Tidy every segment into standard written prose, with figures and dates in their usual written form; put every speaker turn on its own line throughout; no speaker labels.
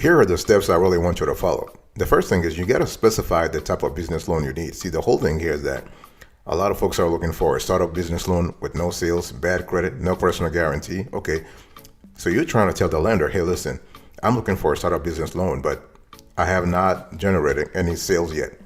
Here are the steps I really want you to follow. The first thing is you got to specify the type of business loan you need. See, the whole thing here is that a lot of folks are looking for a startup business loan with no sales, bad credit, no personal guarantee. Okay, so you're trying to tell the lender, hey, listen, I'm looking for a startup business loan, but I have not generated any sales yet.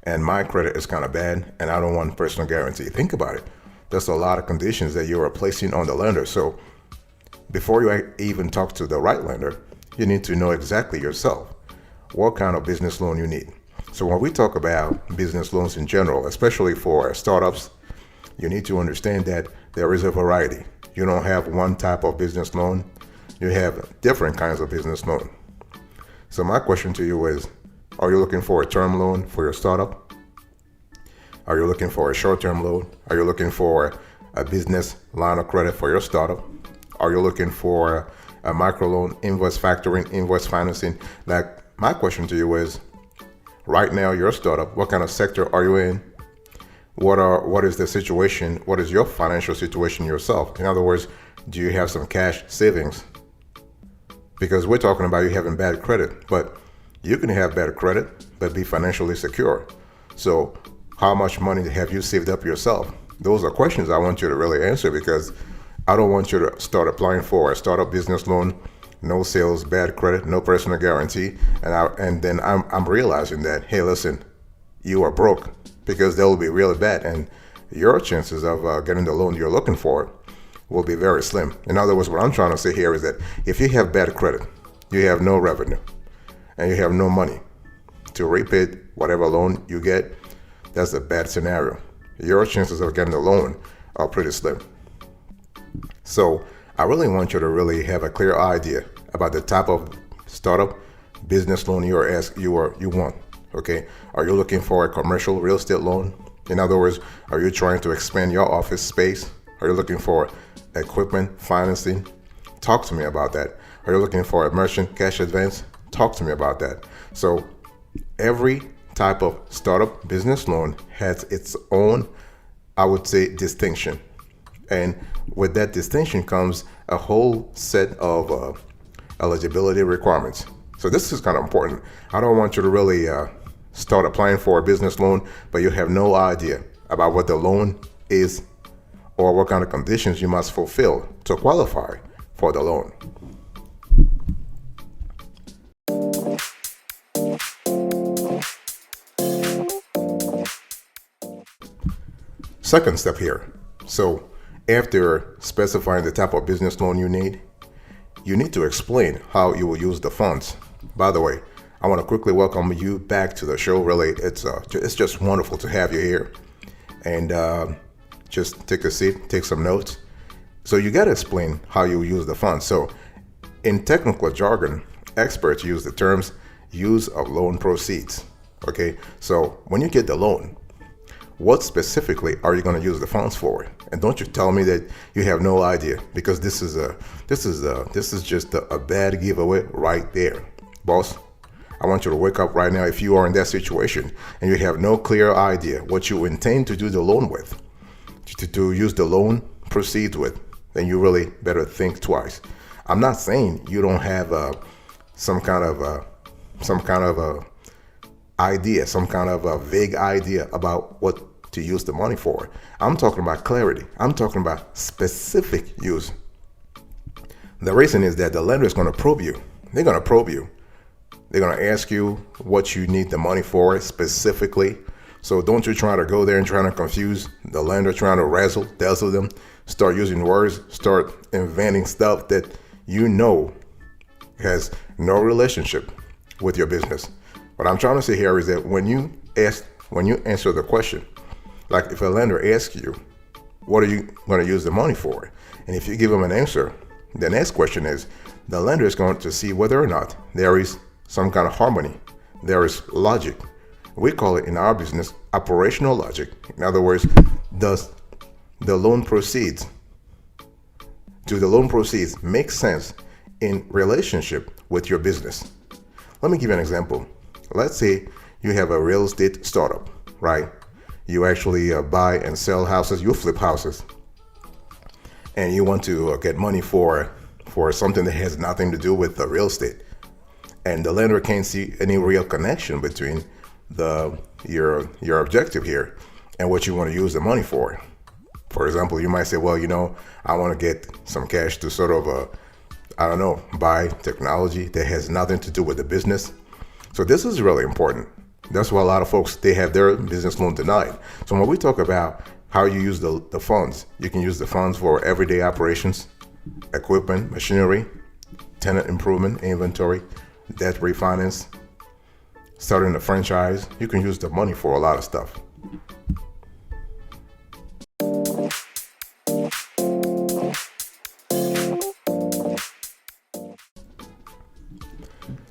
And my credit is kind of bad, and I don't want personal guarantee. Think about it. There's a lot of conditions that you are placing on the lender. So before you even talk to the right lender, you need to know exactly yourself what kind of business loan you need. So when we talk about business loans in general, especially for startups, you need to understand that there is a variety. You don't have one type of business loan. You have different kinds of business loan. So my question to you is, are you looking for a term loan for your startup? Are you looking for a short-term loan? Are you looking for a business line of credit for your startup? Are you looking for a microloan, invoice factoring, invoice financing? Like, my question to you is, right now, your startup, what kind of sector are you in? What is the situation? What is your financial situation yourself? In other words, do you have some cash savings? Because we're talking about you having bad credit, but you can have bad credit, but be financially secure. So how much money have you saved up yourself? Those are questions I want you to really answer, because I don't want you to start applying for a startup business loan, no sales, bad credit, no personal guarantee, and then I'm realizing that, hey, listen, you are broke, because that will be really bad, and your chances of getting the loan you're looking for will be very slim. In other words, what I'm trying to say here is that if you have bad credit, you have no revenue, and you have no money to repay whatever loan you get, that's a bad scenario. Your chances of getting the loan are pretty slim. So I really want you to really have a clear idea about the type of startup business loan you want. Okay, are you looking for a commercial real estate loan? In other words, are you trying to expand your office space? Are you looking for equipment financing? Talk to me about that. Are you looking for a merchant cash advance? Talk to me about that. So every type of startup business loan has its own, I would say, distinction. And with that distinction comes a whole set of eligibility requirements. So this is kind of important. I don't want you to really start applying for a business loan, but you have no idea about what the loan is or what kind of conditions you must fulfill to qualify for the loan. Second step here. So after specifying the type of business loan you need to explain how you will use the funds. By the way, I want to quickly welcome you back to the show. Really, it's just wonderful to have you here. And just take a seat, take some notes. So you got to explain how you use the funds. So in technical jargon, experts use the terms use of loan proceeds. Okay, so when you get the loan, what specifically are you going to use the funds for? And don't you tell me that you have no idea, because this is just a bad giveaway right there. Boss, I want you to wake up right now. If you are in that situation and you have no clear idea what you intend to do the loan with, to use the loan proceeds with, then you really better think twice. I'm not saying you don't have some kind of idea, some kind of a vague idea about what to use the money for. I'm talking about clarity. I'm talking about specific use. The reason is that the lender is going to probe you. They're going to probe you. They're going to ask you what you need the money for specifically. So don't you try to go there and try to confuse the lender, trying to razzle dazzle them, start using words, start inventing stuff that you know has no relationship with your business. What I'm trying to say here is that when you answer the question, like if a lender asks you, what are you going to use the money for? And if you give them an answer, the next question is, the lender is going to see whether or not there is some kind of harmony, there is logic. We call it in our business operational logic. In other words, does the loan proceeds make sense in relationship with your business? Let me give you an example. Let's say you have a real estate startup, right? You actually buy and sell houses, you flip houses, and you want to get money for something that has nothing to do with the real estate. and the lender can't see any real connection between your objective here and what you want to use the money for. For example, you might say, well, I want to get some cash to sort of, buy technology that has nothing to do with the business. So this is really important. That's why a lot of folks, they have their business loan denied. So when we talk about how you use the funds, you can use the funds for everyday operations, equipment, machinery, tenant improvement, inventory, debt refinance, starting a franchise. You can use the money for a lot of stuff.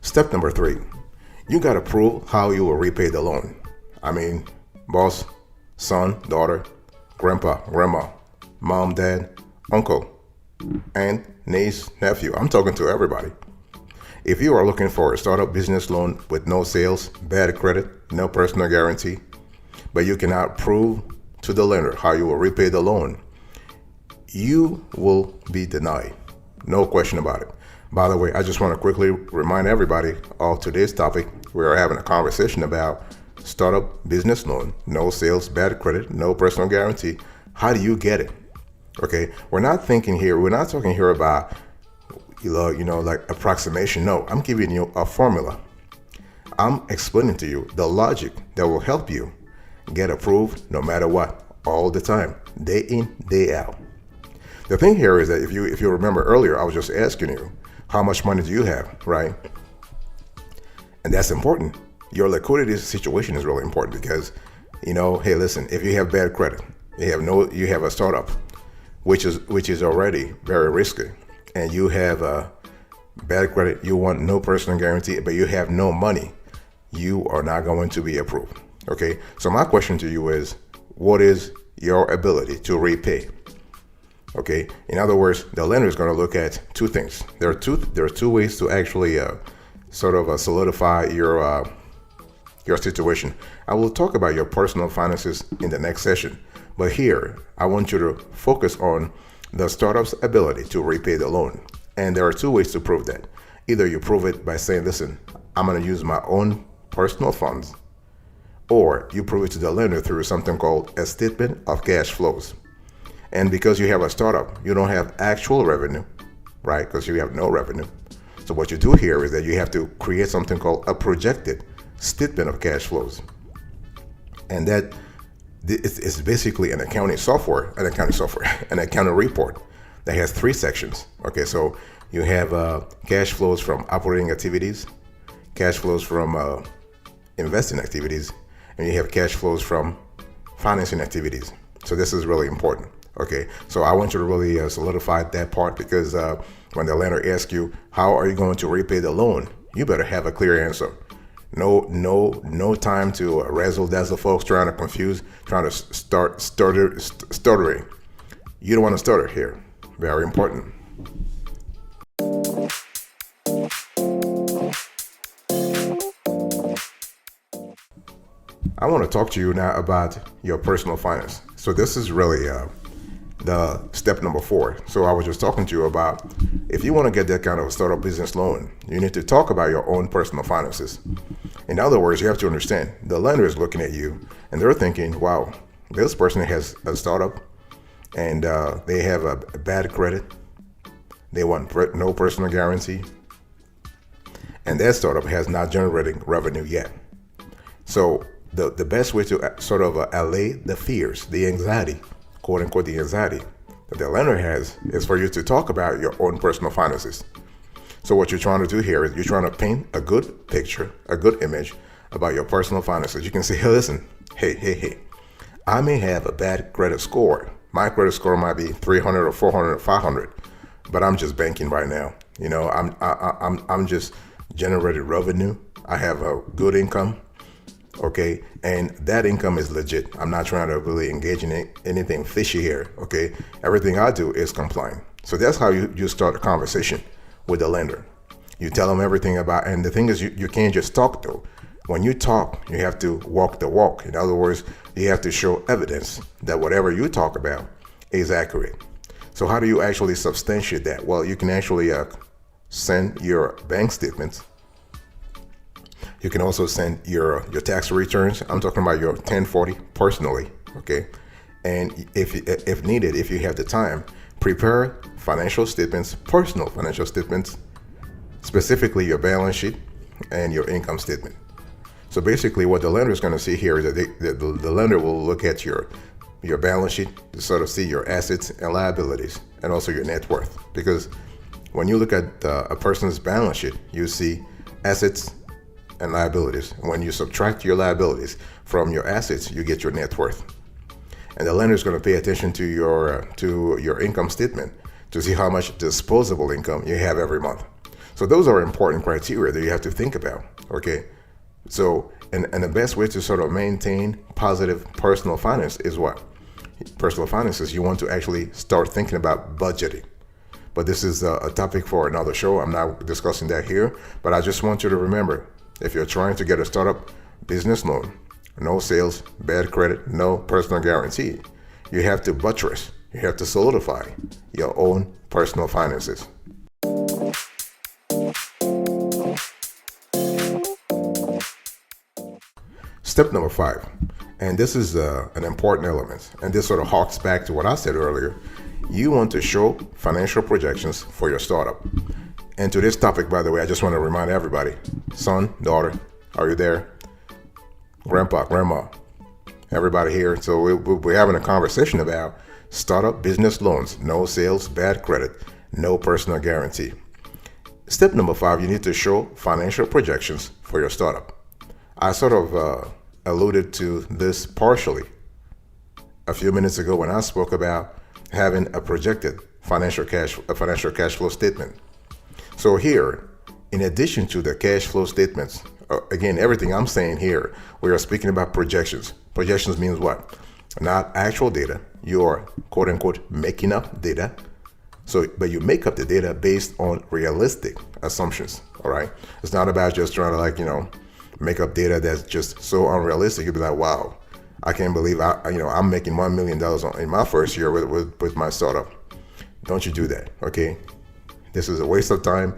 Step number 3, you got to prove how you will repay the loan. I mean, boss, son, daughter, grandpa, grandma, mom, dad, uncle, aunt, niece, nephew. I'm talking to everybody. If you are looking for a startup business loan with no sales, bad credit, no personal guarantee, but you cannot prove to the lender how you will repay the loan, you will be denied. No question about it. By the way, I just want to quickly remind everybody of today's topic. We are having a conversation about startup business loan, no sales, bad credit, no personal guarantee. How do you get it? Okay, we're not talking here about, like approximation. No, I'm giving you a formula. I'm explaining to you the logic that will help you get approved no matter what, all the time, day in, day out. The thing here is that if you remember earlier, I was just asking you, how much money do you have, right? And that's important. Your liquidity situation is really important because, hey, listen, if you have bad credit, you have a startup, which is already very risky, and you have a bad credit, you want no personal guarantee, but you have no money, you are not going to be approved. Okay, so my question to you is, what is your ability to repay? Okay, in other words, the lender is going to look at two things. There are two ways to actually solidify your situation. I will talk about your personal finances in the next session, but here I want you to focus on the startup's ability to repay the loan. And there are two ways to prove that. Either you prove it by saying, listen, I'm going to use my own personal funds, or you prove it to the lender through something called a statement of cash flows. And because you have a startup, you don't have actual revenue, right? Because you have no revenue. So what you do here is that you have to create something called a projected statement of cash flows. And that it's basically an accounting report that has 3 sections. Okay, so you have cash flows from operating activities, cash flows from investing activities, and you have cash flows from financing activities. So this is really important. Okay, so I want you to really solidify that part, because when the lender asks you, how are you going to repay the loan? You better have a clear answer. No time to razzle dazzle folks trying to start stuttering. You don't want to stutter here. Very important. I want to talk to you now about your personal finance. So this is really the step number 4. So I was just talking to you about, if you want to get that kind of a startup business loan, you need to talk about your own personal finances. In other words, you have to understand, the lender is looking at you and they're thinking, wow, this person has a startup and they have a bad credit. They want no personal guarantee. And that startup has not generated revenue yet. So the best way to sort of allay the fears, the anxiety, quote unquote, the anxiety that the lender has, is for you to talk about your own personal finances. So what you're trying to do here is you're trying to paint a good picture, a good image about your personal finances. You can say, hey, listen, hey, I may have a bad credit score. My credit score might be 300 or 400 or 500, but I'm just banking right now. I'm just generating revenue. I have a good income. Okay, and that income is legit. I'm not trying to really engage in anything fishy here. Okay, everything I do is compliant. So that's how you start a conversation with the lender. You tell them everything about, and the thing is, you can't just talk though. When you talk, you have to walk the walk. In other words, you have to show evidence that whatever you talk about is accurate. So how do you actually substantiate that? Well, you can actually send your bank statements You can also send your tax returns. I'm talking about your 1040 personally, okay? And if needed, if you have the time, prepare financial statements, personal financial statements, specifically your balance sheet and your income statement. So basically what the lender is going to see here is that the lender will look at your balance sheet to sort of see your assets and liabilities and also your net worth. Because when you look at a person's balance sheet, you see assets and liabilities. When you subtract your liabilities from your assets, you get your net worth. And the lender is going to pay attention to your income statement to see how much disposable income you have every month. So those are important criteria that you have to think about, okay? So, and the best way to sort of maintain positive personal finance is what? Personal finances, you want to actually start thinking about budgeting. But this is a topic for another show. I'm not discussing that here, but I just want you to remember, if you're trying to get a startup business loan, no sales, bad credit, no personal guarantee, you have to buttress, you have to solidify your own personal finances. Step number 5, and this is an important element, and this sort of harks back to what I said earlier. You want to show financial projections for your startup. And to this topic, by the way, I just want to remind everybody, son, daughter, are you there? Grandpa, grandma, everybody here. So we're having a conversation about startup business loans, no sales, bad credit, no personal guarantee. Step number 5, you need to show financial projections for your startup. I sort of alluded to this partially a few minutes ago when I spoke about having a projected financial cash flow statement. So here, in addition to the cash flow statements, again, everything I'm saying here, we are speaking about projections. Projections means what? Not actual data. You are quote unquote making up data. So, but you make up the data based on realistic assumptions. All right. It's not about just trying to make up data that's just so unrealistic. You'll be like, wow, I can't believe I'm making $1 million in my first year with my startup. Don't you do that, okay? This is a waste of time.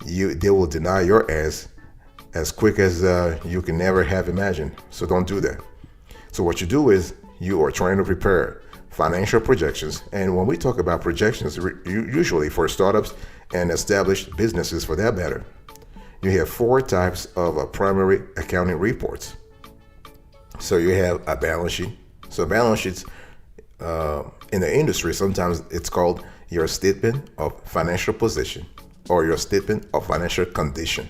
They will deny your ass as quick as you can never have imagined. So don't do that. So what you do is you are trying to prepare financial projections. And when we talk about projections, usually for startups and established businesses for that matter, you have 4 types of primary accounting reports. So you have a balance sheet. So balance sheets in the industry, sometimes it's called your statement of financial position or your statement of financial condition.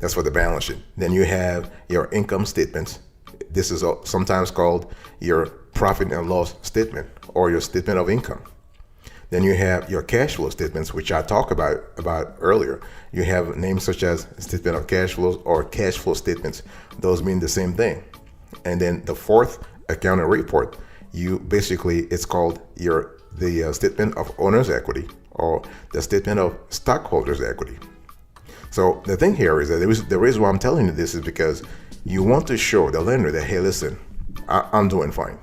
That's for the balance sheet. Then you have your income statements. This is sometimes called your profit and loss statement or your statement of income. Then you have your cash flow statements, which I talked about earlier. You have names such as statement of cash flows or cash flow statements. Those mean the same thing. And then the 4th accounting report, it's called the statement of owner's equity or the statement of stockholders' equity. So the thing here is that the reason why I'm telling you this is because you want to show the lender that, hey, listen, I'm doing fine.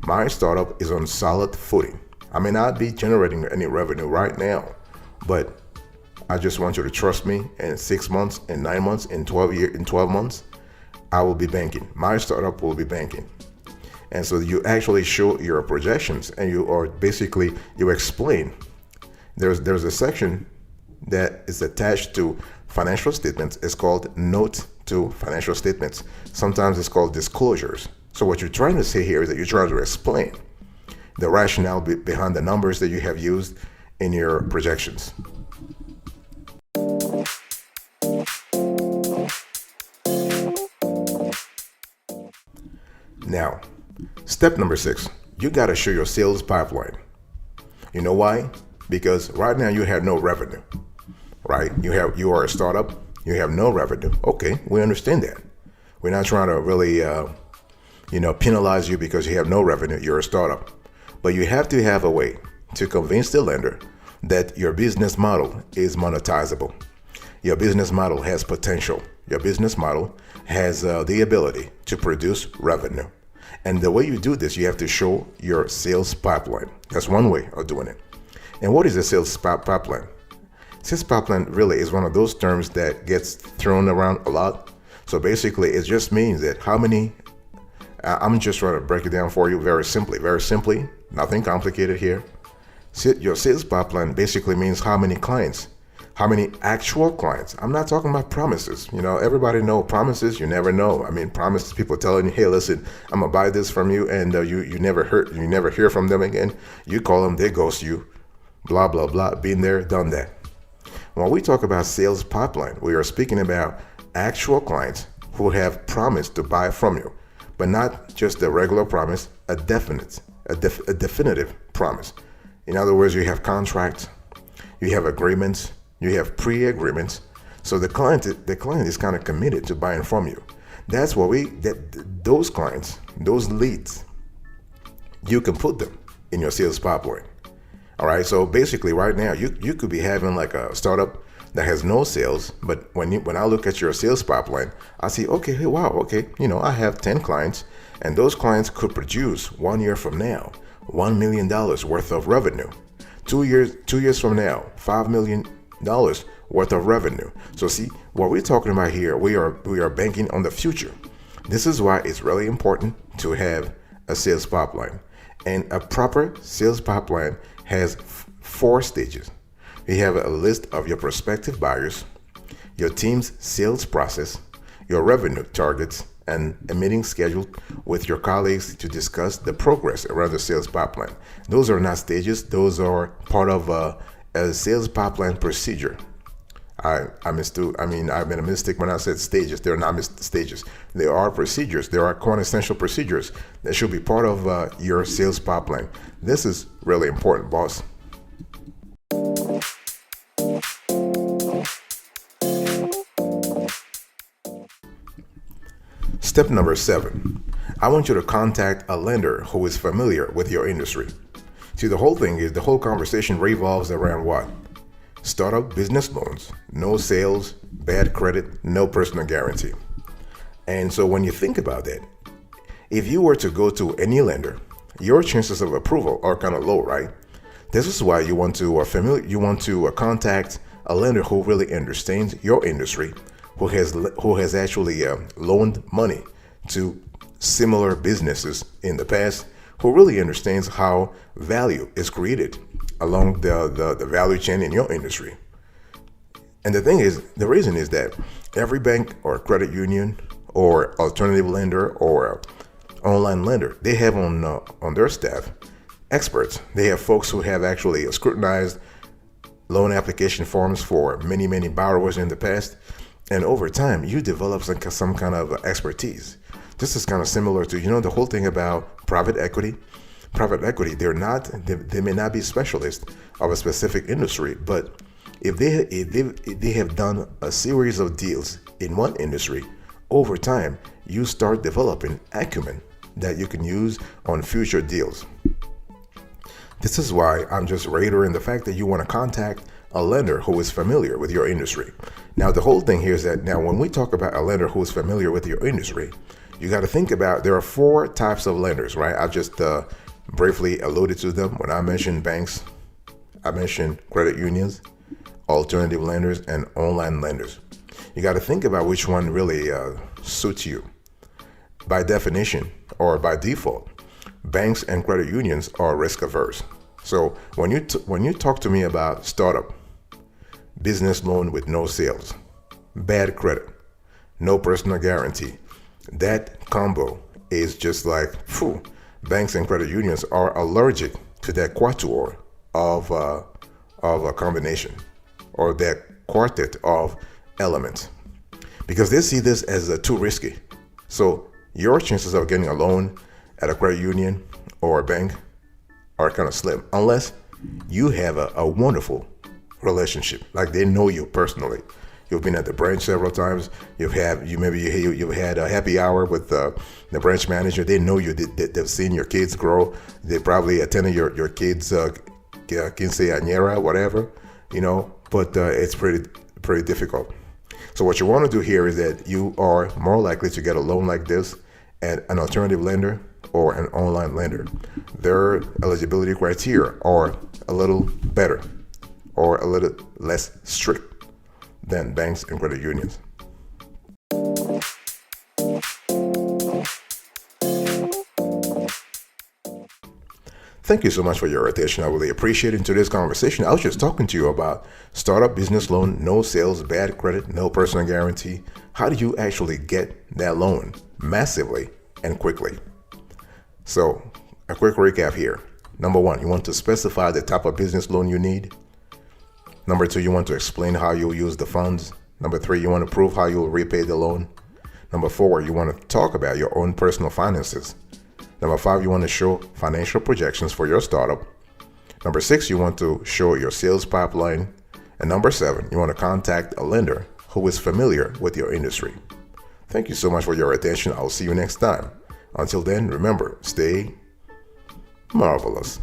My startup is on solid footing. I may not be generating any revenue right now, but I just want you to trust me. In 6 months, in 9 months, in 12 months, I will be banking. My startup will be banking. And so you actually show your projections and you explain. There's a section that is attached to financial statements. It's called Note to Financial Statements. Sometimes it's called disclosures. So what you're trying to say here is that you're trying to explain the rationale behind the numbers that you have used in your projections. Now, step number 6, you got to show your sales pipeline. You know why? Because right now you have no revenue, right? You are a startup, you have no revenue. Okay, we understand that. We're not trying to really, penalize you because you have no revenue. You're a startup. But you have to have a way to convince the lender that your business model is monetizable. Your business model has potential. Your business model has the ability to produce revenue. And the way you do this, you have to show your sales pipeline. That's one way of doing it. And what is a sales pipeline? Sales pipeline really is one of those terms that gets thrown around a lot. So basically, it just means that how many, I'm just trying to break it down for you very simply, nothing complicated here. Your sales pipeline basically means how many clients, how many actual clients. I'm not talking about promises. Everybody know promises, you never know. Promises, people telling you, hey, listen, I'm gonna buy this from you, and you never hear from them again. You call them, they ghost you, blah, blah, blah. Been there, done that. When we talk about sales pipeline, we are speaking about actual clients who have promised to buy from you, but not just a regular promise, a definitive promise. In other words, you have contracts, you have agreements, you have pre-agreements. So the client is kind of committed to buying from you. That's what those clients, those leads, you can put them in your sales pipeline. All right. So basically right now you could be having like a startup that has no sales, but when I look at your sales pipeline, I see, okay, hey, wow, okay, I have 10 clients, and those clients could produce 1 year from now $1 million worth of revenue. 2 years from now, $5 million worth of revenue. So see, what we're talking about here, we are banking on the future. This is why it's really important to have a sales pipeline. And a proper sales pipeline has 4 stages. You have a list of your prospective buyers, your team's sales process, your revenue targets, and a meeting scheduled with your colleagues to discuss the progress around the sales pipeline. Those are not stages. Those are part of a sales pipeline procedure. I made a mistake when I said stages. They're not stages. They are procedures. There are quintessential procedures that should be part of your sales pipeline. This is really important, boss. Step number 7. I want you to contact a lender who is familiar with your industry. See, the whole conversation revolves around what? Startup business loans, no sales, bad credit, no personal guarantee. And so when you think about that, if you were to go to any lender, your chances of approval are kind of low, right? This is why you want to contact a lender who really understands your industry, who has actually loaned money to similar businesses in the past, who really understands how value is created along the value chain in your industry. And the reason is that every bank or credit union or alternative lender or online lender, they have on their staff experts. They have folks who have actually scrutinized loan application forms for many borrowers in the past. And over time, you develop some kind of expertise. This is kind of similar to, the whole thing about private equity. Private equity, they may not be specialists of a specific industry, but if they have done a series of deals in one industry, over time, you start developing acumen that you can use on future deals. This is why I'm just reiterating the fact that you want to contact a lender who is familiar with your industry. Now, the whole thing here is that now when we talk about a lender who is familiar with your industry, you got to think about there are 4 types of lenders, right? I've just briefly alluded to them. When I mentioned banks, I mentioned credit unions, alternative lenders, and online lenders. You got to think about which one really suits you. By definition or by default, banks and credit unions are risk averse. So when you talk to me about startup, business loan with no sales, bad credit, no personal guarantee, that combo is just like, phew, banks and credit unions are allergic to that quatuor of a combination, or that quartet of elements, because they see this as too risky. So your chances of getting a loan at a credit union or a bank are kind of slim, unless you have a wonderful relationship, like they know you personally. You've been at the branch several times. You've had a happy hour with the branch manager. They know you. They've seen your kids grow. They probably attended your kids' quinceañera, whatever, But it's pretty difficult. So what you want to do here is that you are more likely to get a loan like this at an alternative lender or an online lender. Their eligibility criteria are a little better or a little less strict than banks and credit unions. Thank you so much for your attention. I really appreciate it. In today's conversation, I was just talking to you about startup business loan, no sales, bad credit, no personal guarantee. How do you actually get that loan massively and quickly? So, a quick recap here. Number one, you want to specify the type of business loan you need. Number two, you want to explain how you'll use the funds. Number three, you want to prove how you'll repay the loan. Number four, you want to talk about your own personal finances. Number five, you want to show financial projections for your startup. Number six, you want to show your sales pipeline. And number seven, you want to contact a lender who is familiar with your industry. Thank you so much for your attention. I'll see you next time. Until then, remember, stay marvelous.